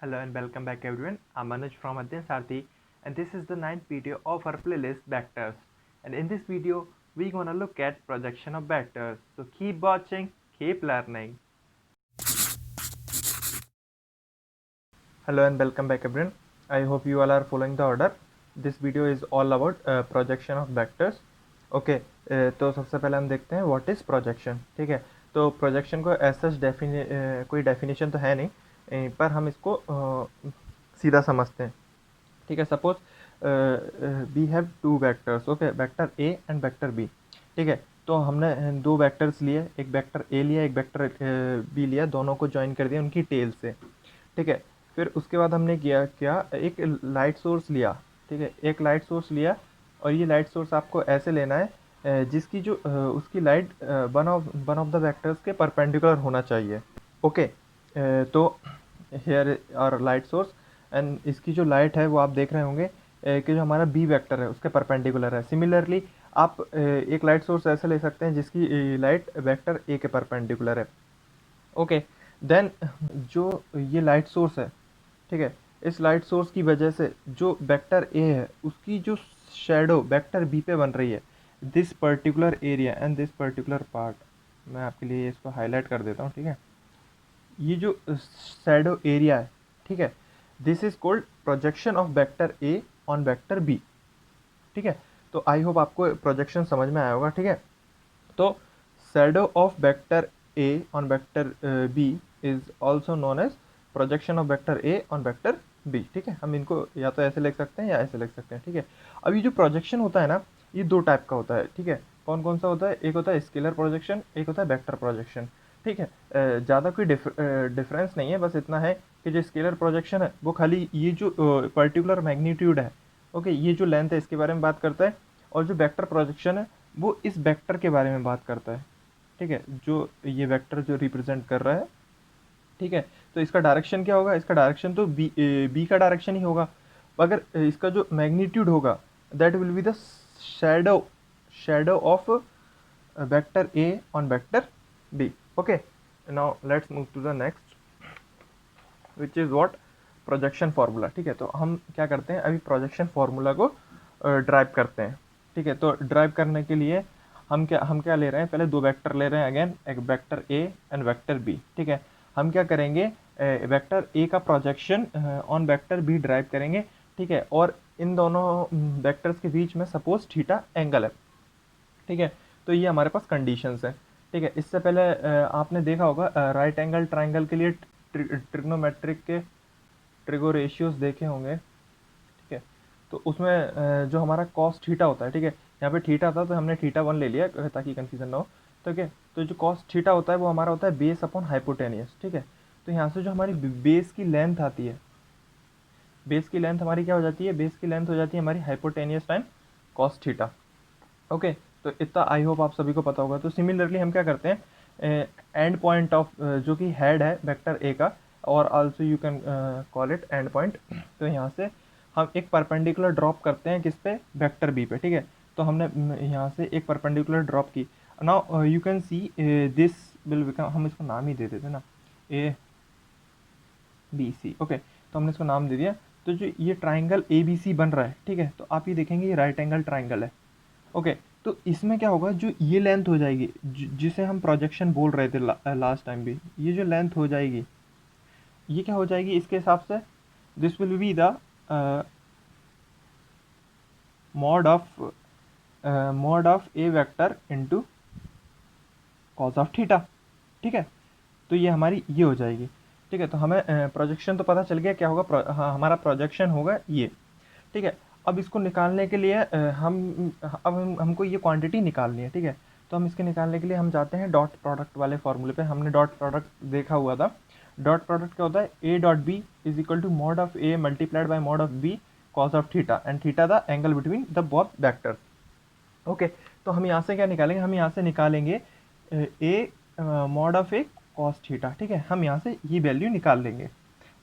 Hello and welcome back everyone. I'm Manoj from Adyan Sarthi and this is the 9th video of our playlist Vectors. And in this video, we're gonna look at projection of vectors. So keep watching, keep learning. Hello and welcome back everyone. I hope you all are following the order. This video is all about projection of vectors. Okay तो सबसे पहले हम देखते हैं what is projection. ठीक है, तो projection को एज सच कोई डेफिनेशन तो है नहीं, पर हम इसको सीधा समझते हैं. ठीक है, suppose we have two vectors. Okay, vector A and vector B. ठीक है, तो हमने दो वेक्टर्स लिए, एक वेक्टर ए लिया, एक वेक्टर बी लिया, दोनों को ज्वाइन कर दिया उनकी टेल से. ठीक है, फिर उसके बाद हमने क्या एक लाइट सोर्स लिया. ठीक है, एक लाइट सोर्स लिया और ये लाइट सोर्स आपको ऐसे लेना है जिसकी जो उसकी light one of the vectors के परपेंडिकुलर होना चाहिए. ओके, तो हेयर और लाइट सोर्स एंड इसकी जो लाइट है वो आप देख रहे होंगे कि जो हमारा बी वेक्टर है उसके परपेंडिकुलर है. सिमिलरली आप एक लाइट सोर्स ऐसे ले सकते हैं जिसकी लाइट वेक्टर ए के परपेंडिकुलर है. ओके, देन जो ये लाइट सोर्स है, ठीक है, इस लाइट सोर्स की वजह से जो वेक्टर ए है उसकी जो शेडो वेक्टर बी पे बन रही है, this particular area and this particular part, मैं आपके लिए इसको हाईलाइट कर देता हूँ. ठीक है, ये जो शेडो एरिया है, ठीक है, this is called projection of vector A on vector B. ठीक है, तो आई होप आपको प्रोजेक्शन समझ में आया होगा. ठीक है, तो shadow of vector A on vector B is also known as projection of vector A on vector B. ठीक है, हम इनको या तो ऐसे लिख सकते हैं या ऐसे लिख सकते हैं. ठीक है, अब ये जो प्रोजेक्शन होता है ना, ये दो टाइप का होता है. ठीक है, कौन कौन सा होता है? एक होता है स्केलर प्रोजेक्शन, एक होता है वेक्टर प्रोजेक्शन. ठीक है, ज़्यादा कोई डिफरेंस नहीं है, बस इतना है कि जो स्केलर प्रोजेक्शन है वो खाली ये जो पर्टिकुलर मैग्नीट्यूड है, ओके, ये जो लेंथ है इसके बारे में बात करता है. और जो वेक्टर प्रोजेक्शन है वो इस वेक्टर के बारे में बात करता है. ठीक है, जो ये वेक्टर जो रिप्रेजेंट कर रहा है. ठीक है, तो इसका डायरेक्शन क्या होगा? इसका डायरेक्शन तो बी का डायरेक्शन ही होगा, अगर इसका जो मैग्नीट्यूड होगा that will be the shadow shadow of vector A on vector B. Okay, now let's move to the next which is what projection formula. ठीक है, तो हम क्या करते हैं, अभी प्रोजेक्शन फार्मूला को ड्राइव करते हैं. ठीक है, तो ड्राइव करने के लिए हम क्या ले रहे हैं, पहले दो वेक्टर ले रहे हैं, अगेन एक vector A and vector B. ठीक है, हम क्या करेंगे, वेक्टर ए का projection on vector B derive करेंगे. ठीक है, और इन दोनों वेक्टर्स के बीच में सपोज थीटा एंगल है. ठीक है, तो ये हमारे पास कंडीशंस है. ठीक है, इससे पहले आपने देखा होगा राइट एंगल ट्राइंगल के लिए ट्रिग्नोमेट्रिक के ट्रिगो रेशियोज देखे होंगे. ठीक है, तो उसमें जो हमारा कॉस थीटा होता है, ठीक है, यहाँ पे थीटा था तो हमने थीटा वन ले लिया ताकि कंफ्यूजन ना हो. तो क्या, तो जो कॉस थीटा होता है वो हमारा होता है बेस अपॉन हाइपोटेनियस. ठीक है, तो यहाँ से जो हमारी बेस की लेंथ आती है, बेस की लेंथ हमारी क्या हो जाती है, बेस की लेंथ हो जाती है हमारी hypotenuse time cos theta. Okay, तो इतना आई होप आप सभी को पता होगा. तो सिमिलरली हम क्या करते हैं, एंड पॉइंट ऑफ जो कि हेड है वेक्टर ए का, और also you can call it and point. तो यहाँ से हम एक परपेंडिकुलर ड्रॉप करते हैं किस पे, वेक्टर बी पे. ठीक है, तो हमने यहाँ से एक परपेंडिकुलर ड्रॉप की. Now you can see this will become, हम इसको नाम ही दे देते ना, ए बी सी. ओके, तो हमने इसको नाम दे दिया. तो जो ये ट्राइंगल ए बी सी बन रहा है, ठीक है, तो आप ये देखेंगे ये राइट एंगल ट्राइंगल है. ओके, तो इसमें क्या होगा, जो ये लेंथ हो जाएगी जिसे हम प्रोजेक्शन बोल रहे थे लास्ट टाइम भी, ये जो लेंथ हो जाएगी ये क्या हो जाएगी इसके हिसाब से, this will be the mod of A vector into cos of theta. ठीक है, तो ये हमारी ये हो जाएगी. ठीक है, तो हमें प्रोजेक्शन तो पता चल गया क्या होगा, हाँ, हमारा प्रोजेक्शन होगा ये. ठीक है, अब इसको निकालने के लिए हमको ये क्वांटिटी निकालनी है. ठीक है, तो हम इसके निकालने के लिए हम जाते हैं डॉट प्रोडक्ट वाले फॉर्मूले पे. हमने डॉट प्रोडक्ट देखा हुआ था. डॉट प्रोडक्ट क्या होता है, A dot B is equal to mod of A multiplied by mod of B cos of theta, and theta the angle between the both vectors. Okay, तो हम यहाँ से क्या निकालेंगे, हम यहाँ से निकालेंगे a mod of A cos theta. ठीक है, हम यहाँ से ये वैल्यू निकाल लेंगे.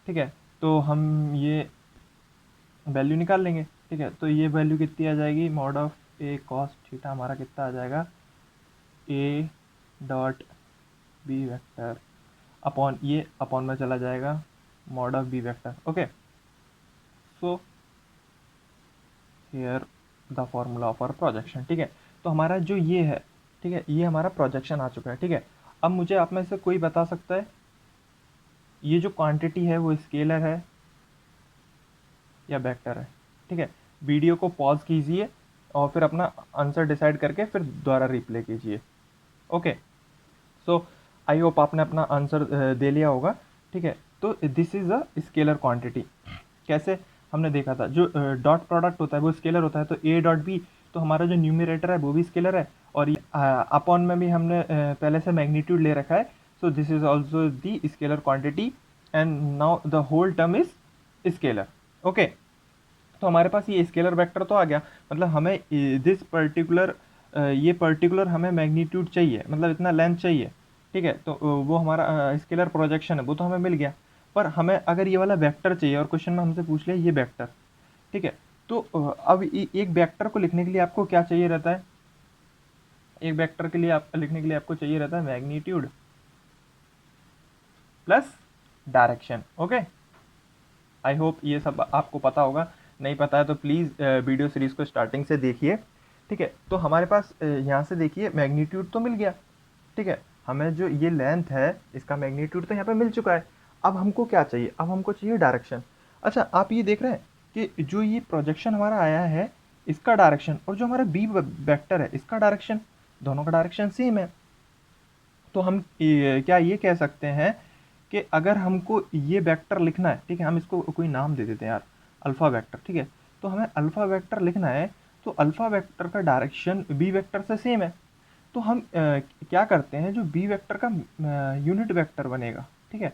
ठीक है, तो हम ये वैल्यू निकाल लेंगे. ठीक है, तो ये वैल्यू कितनी आ जाएगी, mod of A cos theta हमारा कितना आ जाएगा, A dot B vector upon, ये अपॉन में चला जाएगा, mod of b vector. Okay, so here the formula for projection. ठीक है, तो हमारा जो ये है, ठीक है, ये हमारा प्रोजेक्शन आ चुका है। ठीक है, अब मुझे आप में से कोई बता सकता है ये जो क्वांटिटी है वो स्केलर है या वेक्टर है? ठीक है, वीडियो को पॉज कीजिए और फिर अपना आंसर डिसाइड करके फिर दोबारा रिप्ले कीजिए। ओके, सो आई होप आपने अपना आंसर दे लिया होगा। ठीक है, तो this is a scalar quantity. कैसे हमने देखा था, जो डॉट प्रोडक्ट होता है वो स्केलर होता है, तो ए डॉट बी, तो हमारा जो न्यूमरेटर है वो भी स्केलर है, और अपॉन में भी हमने पहले से मैग्नीट्यूड ले रखा है, so this is also the scalar quantity and now the whole term is scalar. Okay, तो हमारे पास ये स्केलर वेक्टर तो आ गया, मतलब हमें दिस पर्टिकुलर ये पर्टिकुलर हमें मैग्नीट्यूड चाहिए, मतलब इतना लेंथ चाहिए। ठीक है, तो वो हमारा स्केलर प्रोजेक्शन है, वो तो हमें मिल गया। पर हमें अगर ये वाला वेक्टर चाहिए और क्वेश्चन में हमसे पूछ लिया ये वेक्टर, ठीक है, तो अब एक वेक्टर को लिखने के लिए आपको क्या चाहिए रहता है? एक वेक्टर के लिए आप लिखने के लिए आपको चाहिए रहता है magnitude plus direction. Okay, I hope ये सब आपको पता होगा, नहीं पता है तो प्लीज़ वीडियो सीरीज़ को स्टार्टिंग से देखिए। ठीक है, तो हमारे पास यहाँ से देखिए मैग्नीट्यूड तो मिल गया। ठीक है, हमें जो ये लेंथ है इसका मैग्नीट्यूड तो यहाँ पे मिल चुका है। अब हमको क्या चाहिए? अब हमको चाहिए डायरेक्शन। अच्छा, आप ये देख रहे हैं कि जो ये प्रोजेक्शन हमारा आया है इसका डायरेक्शन और जो हमारा बी वेक्टर है इसका डायरेक्शन, दोनों का डायरेक्शन सेम है। तो हम क्या ये कह सकते हैं कि अगर हमको ये वेक्टर लिखना है, ठीक है, हम इसको कोई नाम दे देते हैं यार, अल्फ़ा वेक्टर। ठीक है, तो हमें अल्फ़ा वेक्टर लिखना है, तो अल्फ़ा वेक्टर का डायरेक्शन बी वेक्टर से सेम है। तो हम क्या करते हैं, जो बी वेक्टर का यूनिट वेक्टर बनेगा, ठीक है,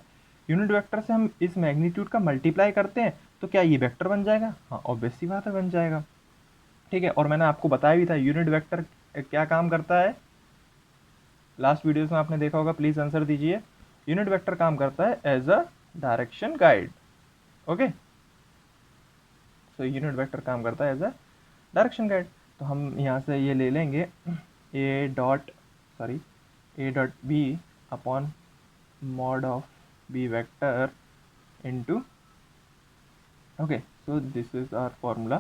यूनिट वेक्टर से हम इस मैग्नीट्यूड का मल्टीप्लाई करते हैं, तो क्या ये वेक्टर बन जाएगा? हाँ, ऑब्वियस सी बात है, बन जाएगा। ठीक है, और मैंने आपको बताया भी था यूनिट वेक्टर क्या काम करता है, लास्ट वीडियोस में आपने देखा होगा, प्लीज़ आंसर दीजिए। यूनिट वेक्टर काम करता है as a direction guide. Okay, so unit vector काम करता है एज अ डायरेक्शन गाइड। तो हम यहाँ से ये ले लेंगे A dot B upon mod of B vector into, okay, so this is our formula.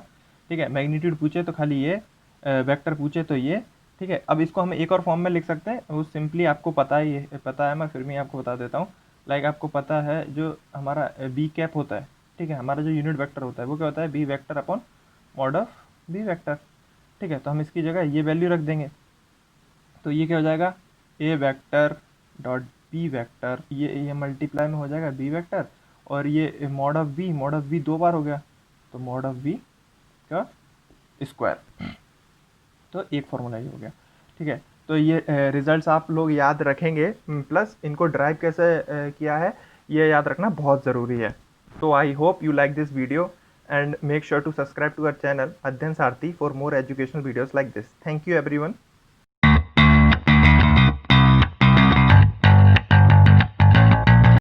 ठीक है, मैग्नीट्यूड पूछे तो खाली ये, वेक्टर पूछे तो ये। ठीक है, अब इसको हम एक और फॉर्म में लिख सकते हैं, वो सिंपली आपको पता है, मैं फिर भी आपको बता देता हूँ। लाइक आपको पता है जो हमारा बी कैप होता है, ठीक है, हमारा जो यूनिट वेक्टर होता है वो क्या होता है? B vector upon mod of B vector. ठीक है, तो हम इसकी जगह ये वैल्यू रख देंगे, तो ये क्या हो जाएगा? ए वेक्टर डॉट बी वेक्टर, ये मल्टीप्लाई में हो जाएगा बी वेक्टर, और ये मॉड ऑफ बी दो बार हो गया, तो मॉड ऑफ बी का स्क्वायर, तो एक फॉर्मूला ही हो गया। ठीक है, तो ये रिजल्ट्स आप लोग याद रखेंगे, प्लस इनको ड्राइव कैसे किया है ये याद रखना बहुत ज़रूरी है। तो I hope you like this video and make sure to subscribe to our channel Adhyan Sarthi for more educational videos like this. Thank you everyone.